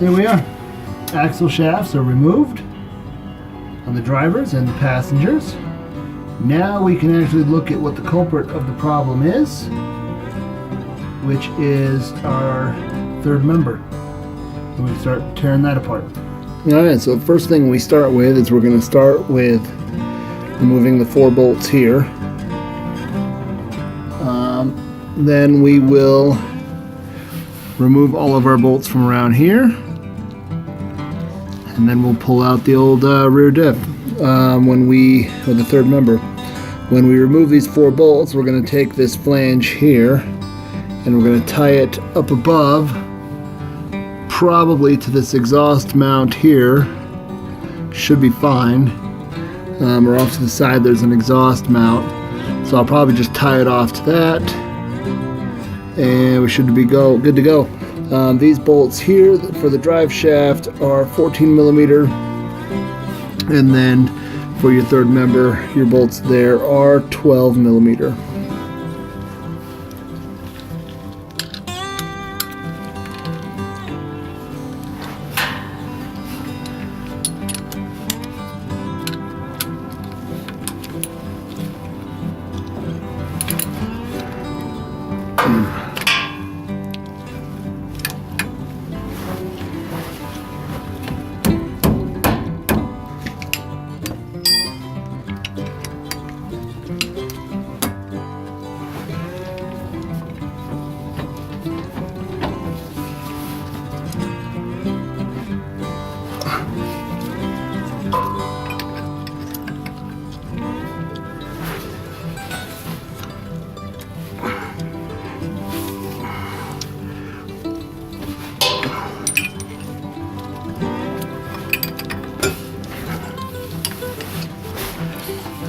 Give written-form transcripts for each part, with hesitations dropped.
There we are. Axle shafts are removed on the drivers and the passengers. Now we can actually look at what the culprit of the problem is, which is our third member. And we start tearing that apart. Alright, so the first thing we start with is we're going to start with removing the 4 bolts here. Then we will remove all of our bolts from around here. And then we'll pull out the old rear diff or the third member. When we remove these 4 bolts, we're going to take this flange here and we're going to tie it up above, probably to this exhaust mount here. Should be fine. Or off to the side there's an exhaust mount, so I'll probably just tie it off to that, and we should be good to go. These bolts here for the drive shaft are 14 millimeter, and then for your third member, your bolts there are 12 millimeter.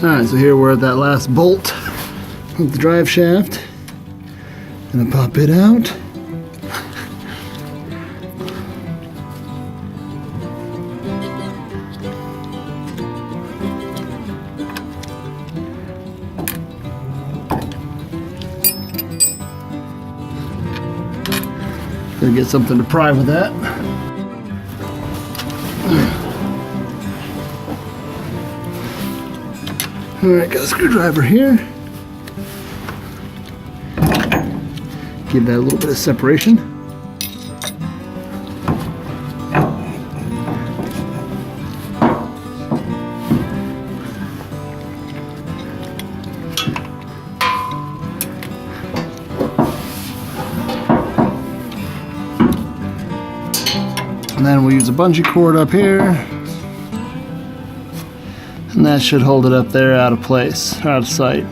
Alright, so here we're at that last bolt of the drive shaft. Gonna pop it out. Gonna get something to pry with that. Alright, got a screwdriver here. Give that a little bit of separation. And then we'll use a bungee cord up here. And that should hold it up there out of place, out of sight.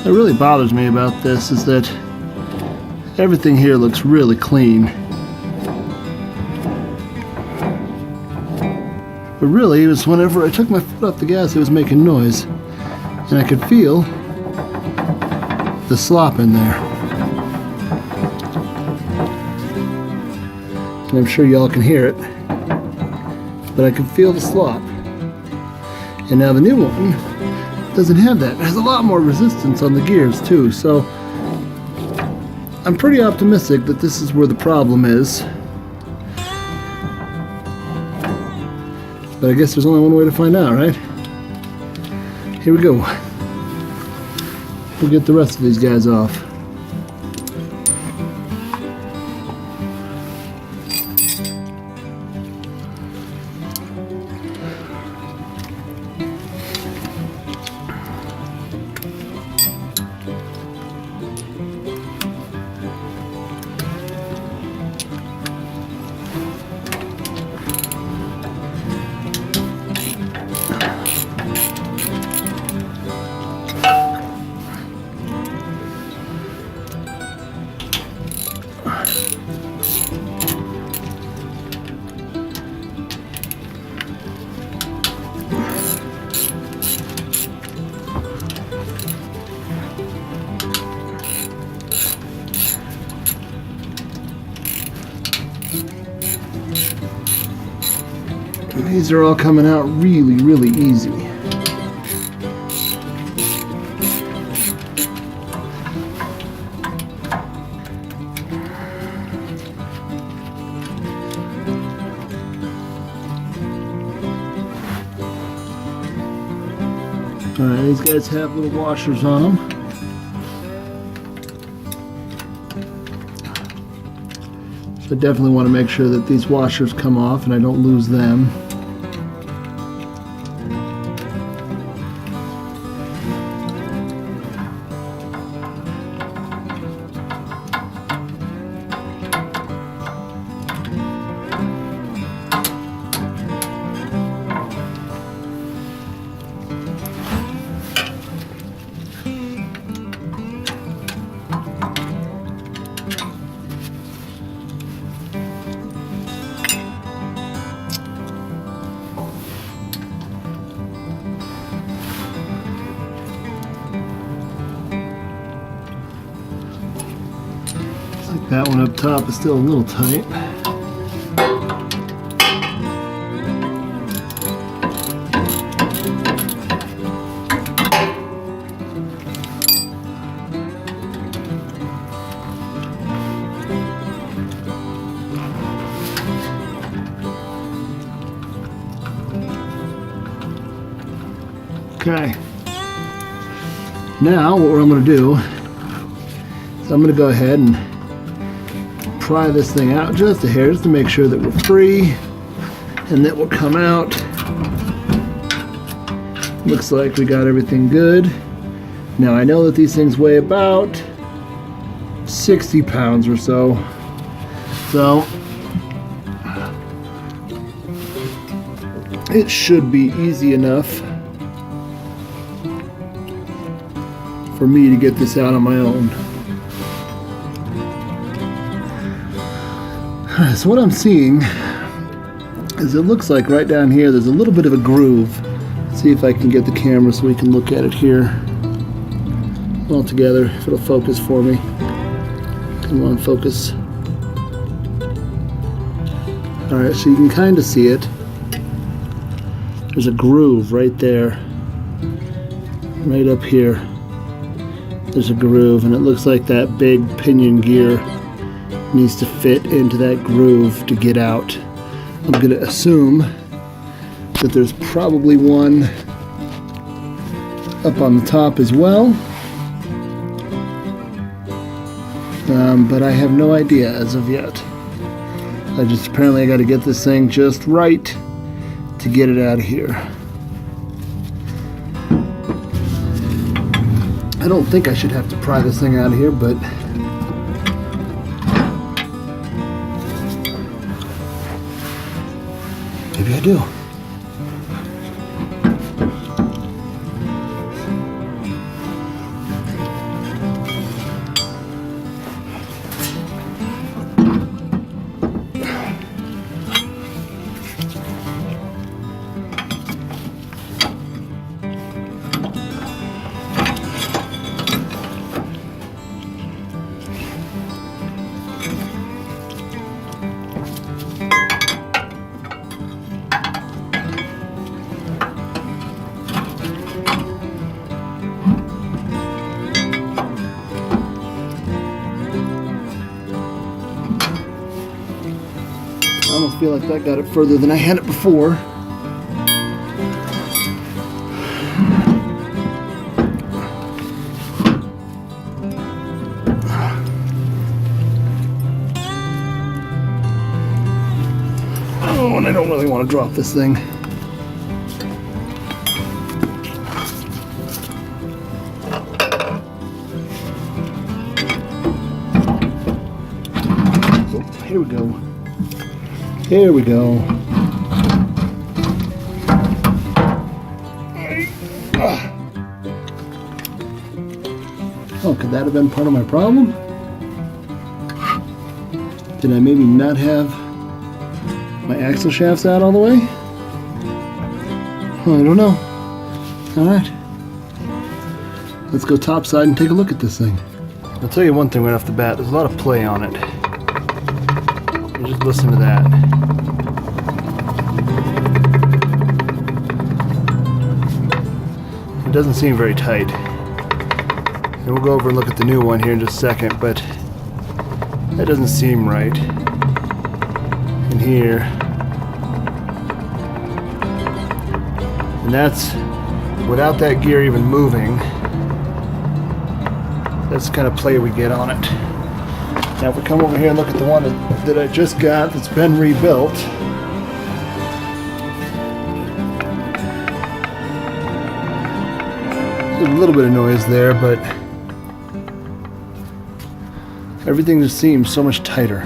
What really bothers me about this is that everything here looks really clean. But really, it was whenever I took my foot off the gas, it was making noise. And I could feel the slop in there. And I'm sure y'all can hear it. But I can feel the slop. And now the new one doesn't have that. It has a lot more resistance on the gears too, so I'm pretty optimistic that this is where the problem is. But I guess there's only one way to find out, right? Here we go. We'll get the rest of these guys off. These are all coming out really, really easy. Alright, these guys have little washers on them. So I definitely want to make sure that these washers come off and I don't lose them. That one up top is still a little tight. Okay. Now what I'm going to do is I'm going to go ahead and pry this thing out just a hair, just to make sure that we're free and that will come out. Looks like we got everything good. Now I know that these things weigh about 60 pounds or so, so it should be easy enough for me to get this out on my own. So what I'm seeing is it looks like right down here there's a little bit of a groove. Let's see if I can get the camera so we can look at it here all together, if it'll focus for me. Come on, focus. Alright, so you can kind of see it. There's a groove right there. Right up here. There's a groove, and it looks like that big pinion gear needs to fit into that groove to get out. I'm going to assume that there's probably one up on the top as well, but I have no idea as of yet. Apparently I got to get this thing just right to get it out of here. I don't think I should have to pry this thing out of here, but maybe I do. I almost feel like that got it further than I had it before. Oh, and I don't really want to drop this thing. Oh, here we go. Here we go. Oh, could that have been part of my problem? Did I maybe not have my axle shafts out all the way? I don't know. Alright. Let's go topside and take a look at this thing. I'll tell you one thing right off the bat, there's a lot of play on it. Just listen to that. It doesn't seem very tight. And we'll go over and look at the new one here in just a second, but that doesn't seem right. And here. And that's without that gear even moving. That's the kind of play we get on it. Now if we come over here and look at the one that I just got that's been rebuilt, there's a little bit of noise there, but everything just seems so much tighter.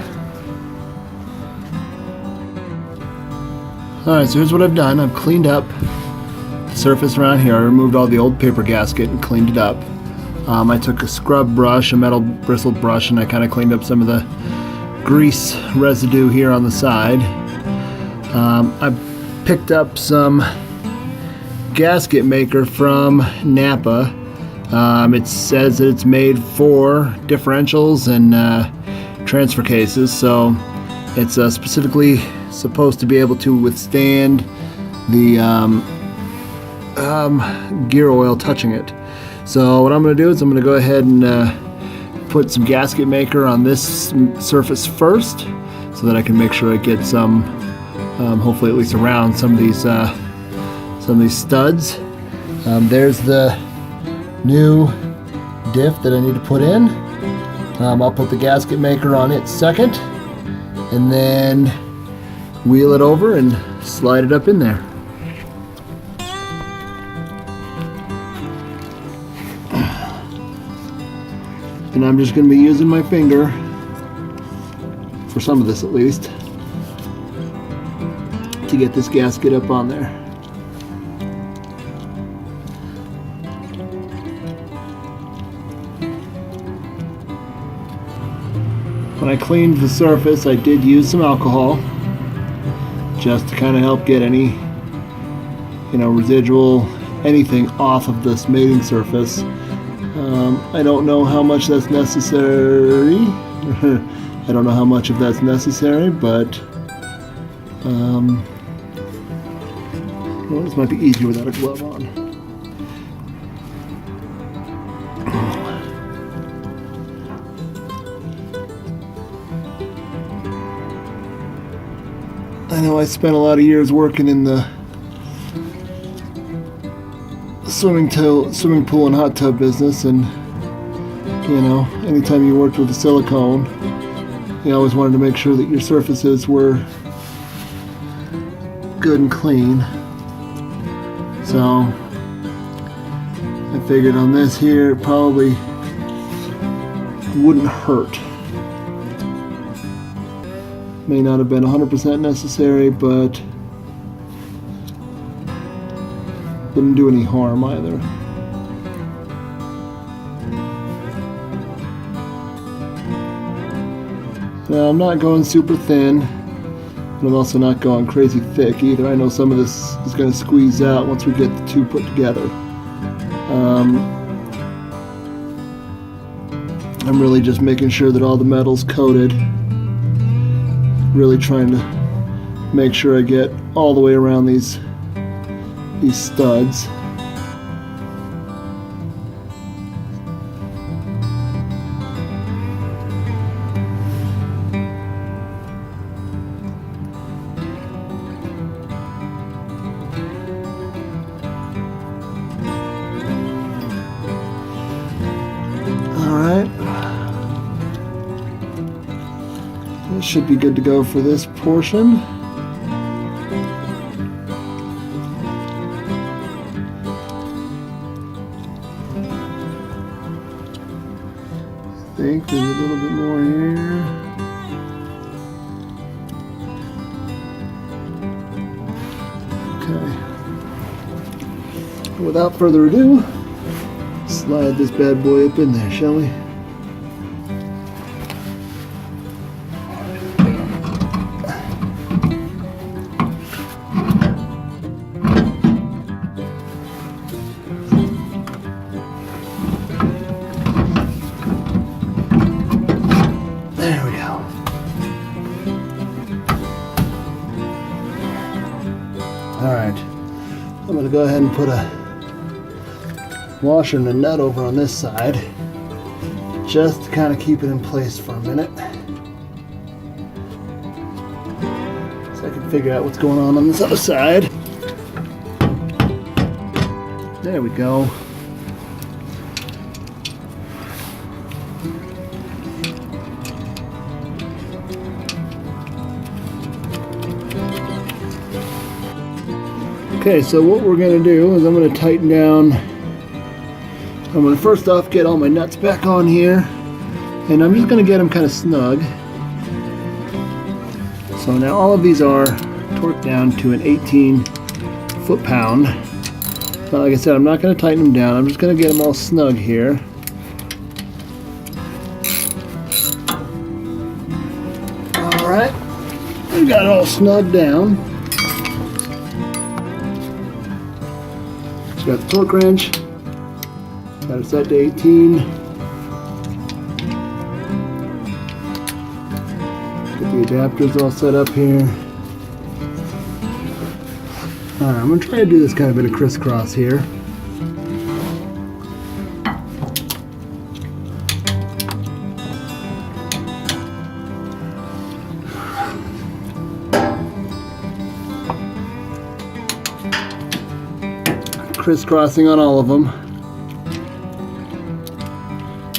Alright, so here's what I've done. I've cleaned up the surface around here. I removed all the old paper gasket and cleaned it up. I took a scrub brush, a metal bristled brush, and I kind of cleaned up some of the grease residue here on the side. I picked up some gasket maker from Napa. It says that it's made for differentials and transfer cases, so it's specifically supposed to be able to withstand the gear oil touching it. So what I'm going to do is I'm going to go ahead and put some gasket maker on this surface first, so that I can make sure I get some, hopefully at least around some of these studs. There's the new diff that I need to put in. I'll put the gasket maker on it second, and then wheel it over and slide it up in there. And I'm just going to be using my finger, for some of this at least, to get this gasket up on there. When I cleaned the surface, I did use some alcohol just to kind of help get any, residual anything off of this mating surface. I don't know how much that's necessary. I don't know how much of that's necessary, but well, this might be easier without a glove on. I know I spent a lot of years working in the swimming pool and hot tub business, and anytime you worked with a silicone, you always wanted to make sure that your surfaces were good and clean. So I figured on this here it probably wouldn't hurt. May not have been 100% necessary, but wouldn't do any harm either. Now I'm not going super thin, but I'm also not going crazy thick either. I know some of this is going to squeeze out once we get the two put together. I'm really just making sure that all the metal's coated. Really trying to make sure I get all the way around these studs. All right. This should be good to go for this portion. I think there's a little bit more here. Okay. Without further ado, slide this bad boy up in there, shall we? There we go. All right, I'm going to go ahead and put a washer and a nut over on this side, just to kind of keep it in place for a minute, so I can figure out what's going on this other side. There we go. Okay, so what we're going to do is I'm going to tighten down. I'm going to first off get all my nuts back on here, and I'm just going to get them kind of snug. So now all of these are torqued down to an 18 foot-pound. But like I said, I'm not going to tighten them down. I'm just going to get them all snug here. Alright, we got it all snug down. So got the torque wrench. Got it set to 18. Get the adapters all set up here. Alright, I'm going to try to do this kind of in a crisscross here. Crisscrossing on all of them,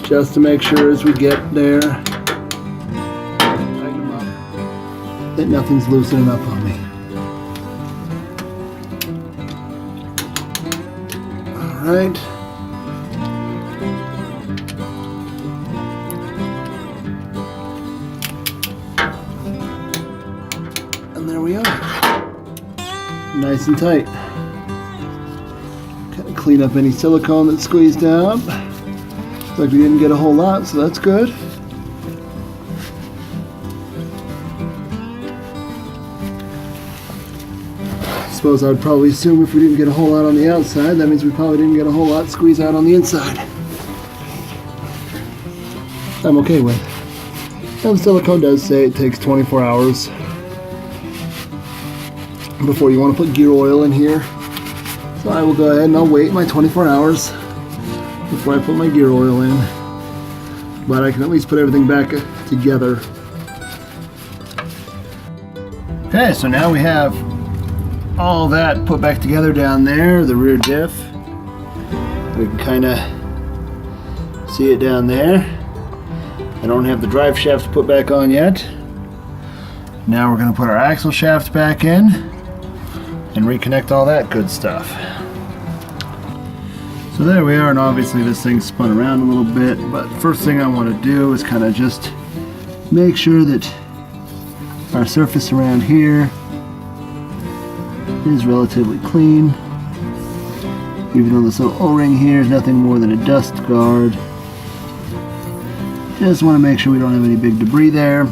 just to make sure as we get there, tighten them up, that nothing's loosening up on me. Alright. And there we are. Nice and tight. Clean up any silicone that's squeezed out. Looks like we didn't get a whole lot, so that's good. I suppose I would probably assume if we didn't get a whole lot on the outside, that means we probably didn't get a whole lot squeezed out on the inside. I'm okay with. And the silicone does say it takes 24 hours before you want to put gear oil in here. So I will go ahead and I'll wait my 24 hours before I put my gear oil in. But I can at least put everything back together. Okay, so now we have all that put back together down there, the rear diff. We can kind of see it down there. I don't have the drive shaft put back on yet. Now we're going to put our axle shaft back in and reconnect all that good stuff. So there we are, and obviously this thing's spun around a little bit, but first thing I want to do is kind of just make sure that our surface around here is relatively clean. Even though this little O-ring here is nothing more than a dust guard. Just want to make sure we don't have any big debris there.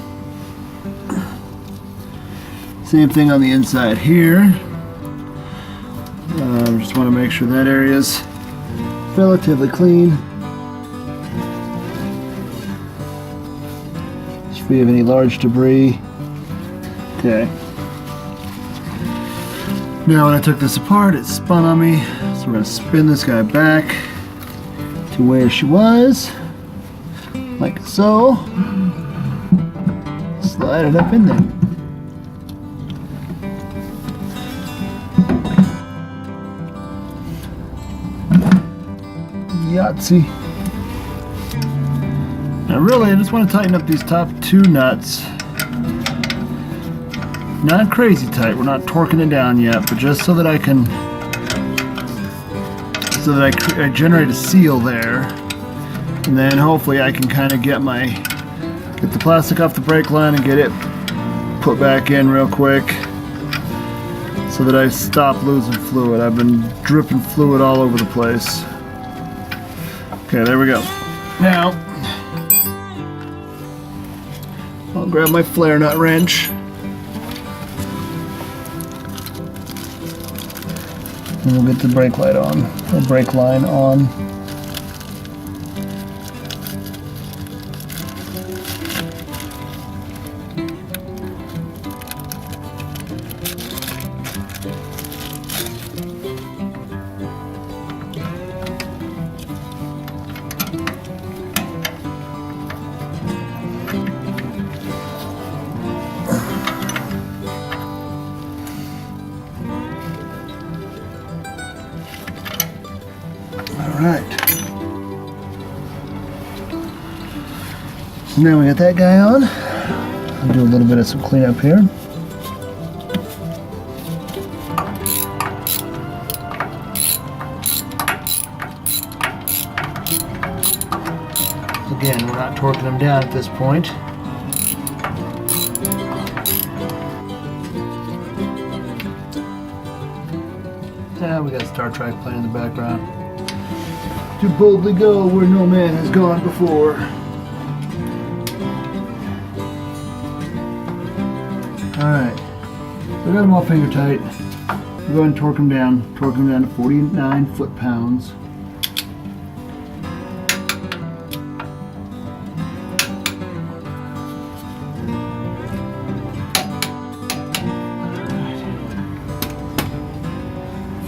Same thing on the inside here. Just want to make sure that area is relatively clean. Just free of any large debris. Okay. Now when I took this apart, it spun on me. So we're going to spin this guy back to where she was. Like so. Slide it up in there. Yahtzee. Now really, I just want to tighten up these top two nuts. Not crazy tight, we're not torquing it down yet, but just so that I can, I generate a seal there, and then hopefully I can kind of get the plastic off the brake line and get it put back in real quick so that I stop losing fluid. I've been dripping fluid all over the place. Okay, there we go. Now, I'll grab my flare nut wrench. And we'll get the brake light on, or brake line on. Now we got that guy on. I'll do a little bit of some cleanup here. Again, we're not torquing them down at this point. Now we got Star Trek playing in the background. To boldly go where no man has gone before. Alright, so I got them all finger tight. We'll go ahead and torque them down to 49 foot-pounds. Alright.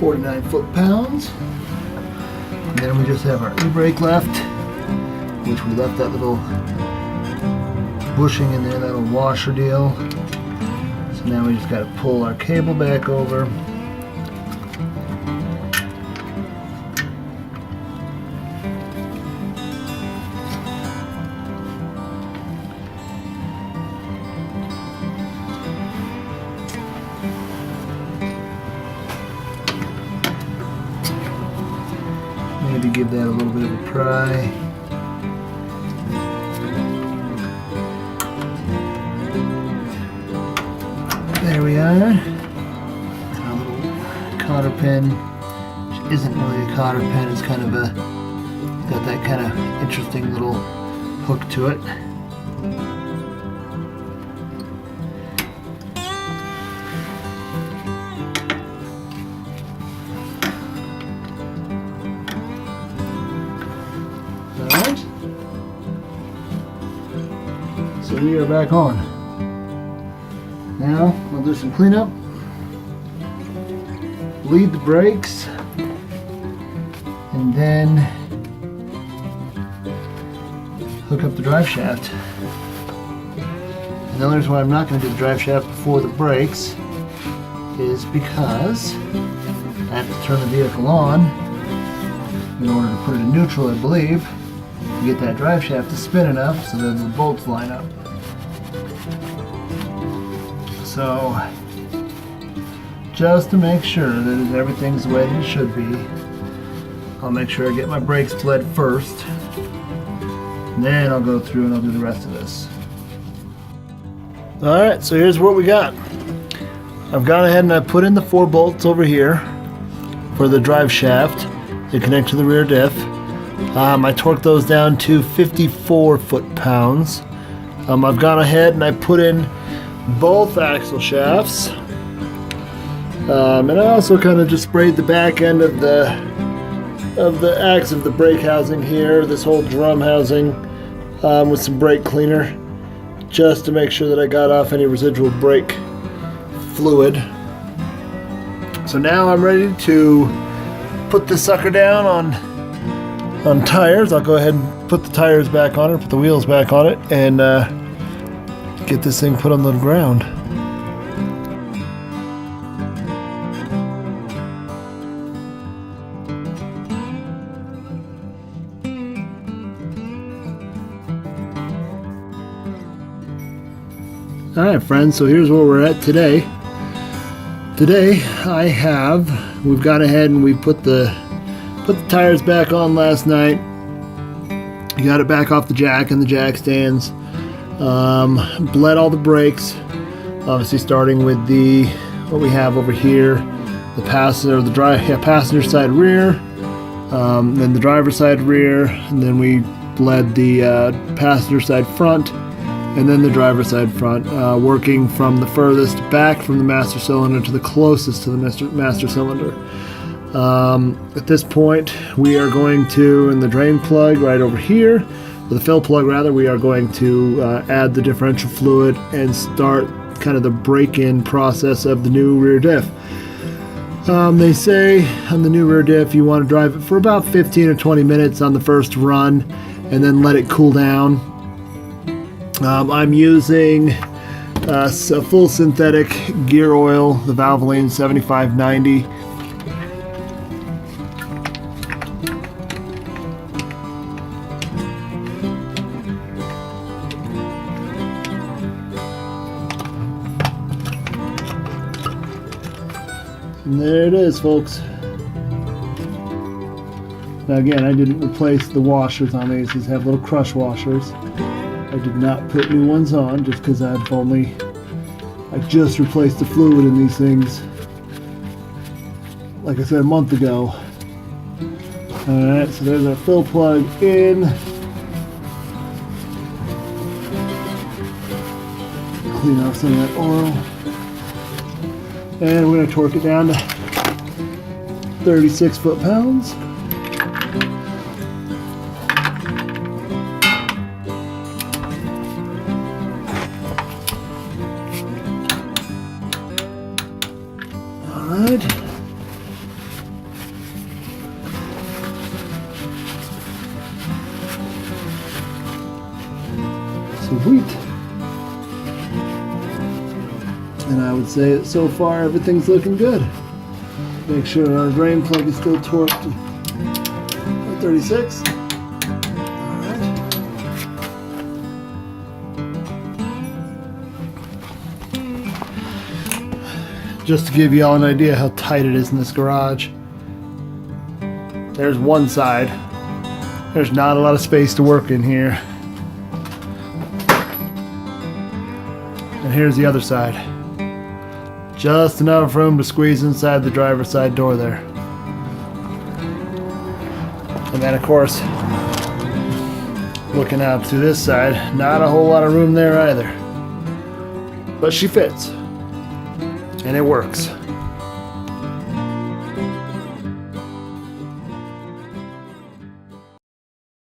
49 foot-pounds. And then we just have our e-brake left, which we left that little bushing in there, that little washer deal. So now we just got to pull our cable back over. Maybe give that a little bit of a pry. There we are. A little cotter pin, which isn't really a cotter pin, it's kind of a, got that kind of interesting little hook to it. Alright. So we are back on. Now, we'll do some cleanup, bleed the brakes, and then hook up the drive shaft. And the only reason why I'm not going to do the drive shaft before the brakes is because I have to turn the vehicle on in order to put it in neutral, I believe, to get that drive shaft to spin enough so that the bolts line up. So, just to make sure that everything's the way it should be, I'll make sure I get my brakes bled first, and then I'll go through and I'll do the rest of this. Alright, so here's what we got. I've gone ahead and I put in the 4 bolts over here for the drive shaft. They connect to the rear diff. I torqued those down to 54 foot-pounds. I've gone ahead and I put in both axle shafts, and I also kind of just sprayed the back end of the axe of the brake housing here, this whole drum housing, with some brake cleaner, just to make sure that I got off any residual brake fluid. So now I'm ready to put this sucker down on tires. I'll go ahead and put the tires back on it, put the wheels back on it, and get this thing put on the ground. Alright friends, so here's where we're at today. Today we've gone ahead and we put the tires back on last night. You got it back off the jack and the jack stands. Bled all the brakes, obviously starting with what we have over here, the passenger side rear, then the driver's side rear, and then we bled the passenger side front, and then the driver's side front, working from the furthest back from the master cylinder to the closest to the master cylinder. At this point, we are going to, in the drain plug right over here, the fill plug rather, we are going to add the differential fluid and start kind of the break-in process of the new rear diff. They say on the new rear diff you want to drive it for about 15 or 20 minutes on the first run and then let it cool down. I'm using a full synthetic gear oil, the Valvoline 7590. And there it is, folks. Now again, I didn't replace the washers on these. These have little crush washers. I did not put new ones on just because I just replaced the fluid in these things, like I said, a month ago. Alright, so there's our fill plug in. Clean off some of that oil. And we're going to torque it down to 36 foot-pounds. Alright. Sweet. And I would say that so far everything's looking good. Make sure our drain plug is still torqued at 36. Alright. Just to give you all an idea how tight it is in this garage. There's one side. There's not a lot of space to work in here. And here's the other side. Just enough room to squeeze inside the driver's side door there. And then of course, looking out to this side, not a whole lot of room there either. But she fits. And it works.